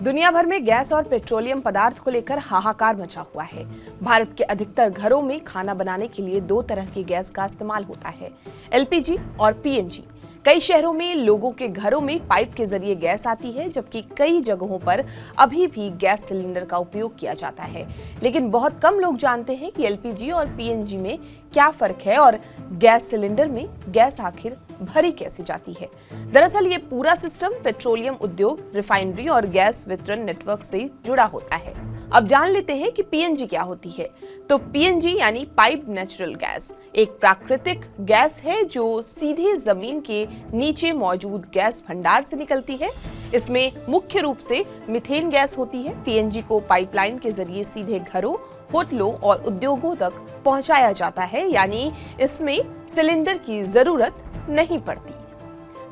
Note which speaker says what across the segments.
Speaker 1: दुनिया भर में गैस और पेट्रोलियम पदार्थ को लेकर हाहाकार मचा हुआ है। भारत के अधिकतर घरों में खाना बनाने के लिए दो तरह की गैस का इस्तेमाल होता है, एलपीजी और पीएनजी। कई शहरों में लोगों के घरों में पाइप के जरिए गैस आती है, जबकि कई जगहों पर अभी भी गैस सिलेंडर का उपयोग किया जाता है। लेकिन बहुत कम लोग जानते हैं कि एलपीजी और पीएनजी में क्या फर्क है और गैस सिलेंडर में गैस आखिर भरी कैसे जाती है। दरअसल ये पूरा सिस्टम पेट्रोलियम उद्योग, रिफाइनरी और गैस वितरण नेटवर्क से जुड़ा होता है। अब जान लेते हैं कि पीएनजी क्या होती है। तो पीएनजी यानी पाइप्ड नेचुरल गैस एक प्राकृतिक गैस है जो सीधे जमीन के नीचे मौजूद गैस भंडार से निकलती है। इसमें मुख्य रूप से मीथेन गैस होती है। पीएनजी को पाइपलाइन के जरिए सीधे घरों, होटलों और उद्योगों तक पहुंचाया जाता है, यानी इसमें सिलेंडर की जरूरत नहीं पड़ती।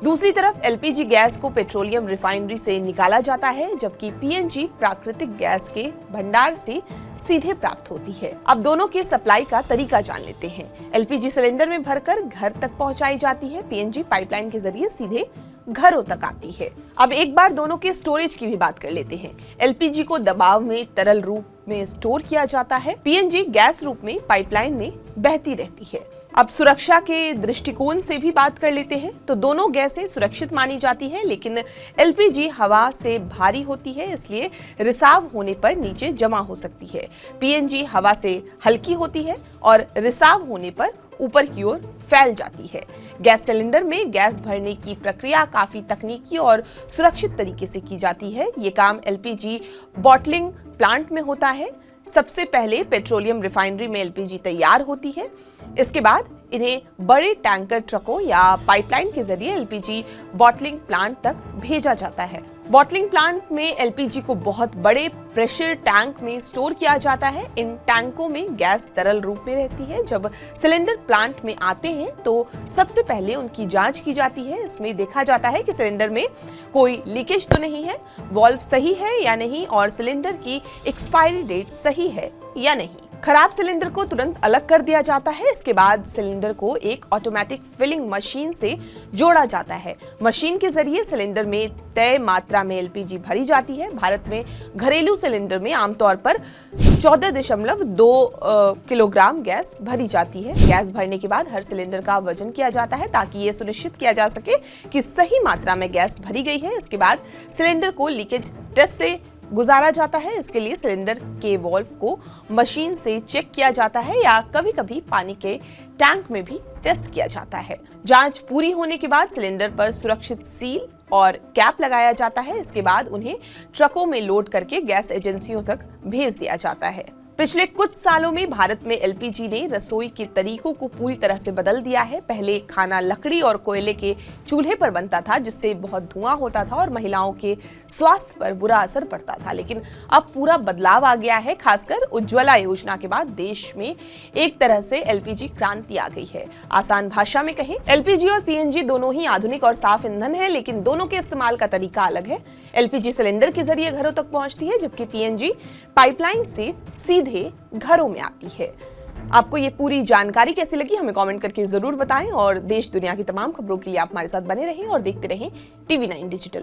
Speaker 1: दूसरी तरफ एलपीजी गैस को पेट्रोलियम रिफाइनरी से निकाला जाता है, जबकि पीएनजी प्राकृतिक गैस के भंडार से सीधे प्राप्त होती है। अब दोनों के सप्लाई का तरीका जान लेते हैं। एलपीजी सिलेंडर में भरकर घर तक पहुंचाई जाती है, पीएनजी पाइपलाइन के जरिए सीधे घरों तक आती है। अब एक बार दोनों के स्टोरेज की भी बात कर लेते हैं। एलपीजी को दबाव में तरल रूप में स्टोर किया जाता है, पीएनजी गैस रूप में पाइपलाइन में बहती रहती है। अब सुरक्षा के दृष्टिकोण से भी बात कर लेते हैं तो दोनों गैसें सुरक्षित मानी जाती है, लेकिन एलपीजी हवा से भारी होती है, इसलिए रिसाव होने पर नीचे जमा हो सकती है। पीएनजी हवा से हल्की होती है और रिसाव होने पर ऊपर की ओर फैल जाती है। गैस सिलेंडर में गैस भरने की प्रक्रिया काफी तकनीकी और सुरक्षित तरीके से की जाती है। ये काम एलपीजी बॉटलिंग प्लांट में होता है। सबसे पहले पेट्रोलियम रिफाइनरी में एलपीजी तैयार होती है। इसके बाद इन्हें बड़े टैंकर ट्रकों या पाइपलाइन के जरिए एलपीजी बॉटलिंग प्लांट तक भेजा जाता है। बॉटलिंग प्लांट में एलपीजी को बहुत बड़े प्रेशर टैंक में स्टोर किया जाता है। इन टैंकों में गैस तरल रूप में रहती है। जब सिलेंडर प्लांट में आते हैं तो सबसे पहले उनकी जांच की जाती है। इसमें देखा जाता है कि सिलेंडर में कोई लीकेज तो नहीं है, वाल्व सही है या नहीं और सिलेंडर की एक्सपायरी डेट सही है या नहीं। खराब सिलेंडर को तुरंत अलग कर दिया जाता है। इसके बाद सिलेंडर को एक ऑटोमेटिक फिलिंग मशीन से जोड़ा जाता है। मशीन के जरिए सिलेंडर में तय मात्रा में एलपीजी भरी जाती है। भारत में घरेलू सिलेंडर में आमतौर पर 14.2 किलोग्राम गैस भरी जाती है। गैस भरने के बाद हर सिलेंडर का वजन किया जाता है ताकि ये सुनिश्चित किया जा सके कि सही मात्रा में गैस भरी गई है। इसके बाद सिलेंडर को लीकेज टेस्ट से गुजारा जाता है। इसके लिए सिलेंडर के वाल्व को मशीन से चेक किया जाता है या कभी-कभी पानी के टैंक में भी टेस्ट किया जाता है। जांच पूरी होने के बाद सिलेंडर पर सुरक्षित सील और कैप लगाया जाता है। इसके बाद उन्हें ट्रकों में लोड करके गैस एजेंसियों तक भेज दिया जाता है। पिछले कुछ सालों में भारत में एलपीजी ने रसोई के तरीकों को पूरी तरह से बदल दिया है। पहले खाना लकड़ी और कोयले के चूल्हे पर बनता था, जिससे बहुत धुआं होता था और महिलाओं के स्वास्थ्य पर बुरा असर पड़ता था। लेकिन अब पूरा बदलाव आ गया है। खासकर उज्ज्वला योजना के बाद देश में एक तरह से एलपीजी क्रांति आ गई है। आसान भाषा में कहें, एलपीजी और पीएनजी दोनों ही आधुनिक और साफ ईंधन है, लेकिन दोनों के इस्तेमाल का तरीका अलग है। एलपीजी सिलेंडर के जरिए घरों तक पहुंचती है, जबकि पीएनजी पाइपलाइन से सीधे घरों में आती है। आपको ये पूरी जानकारी कैसी लगी हमें कमेंट करके जरूर बताएं और देश दुनिया की तमाम खबरों के लिए आप हमारे साथ बने रहें और देखते रहें टीवी 9 डिजिटल।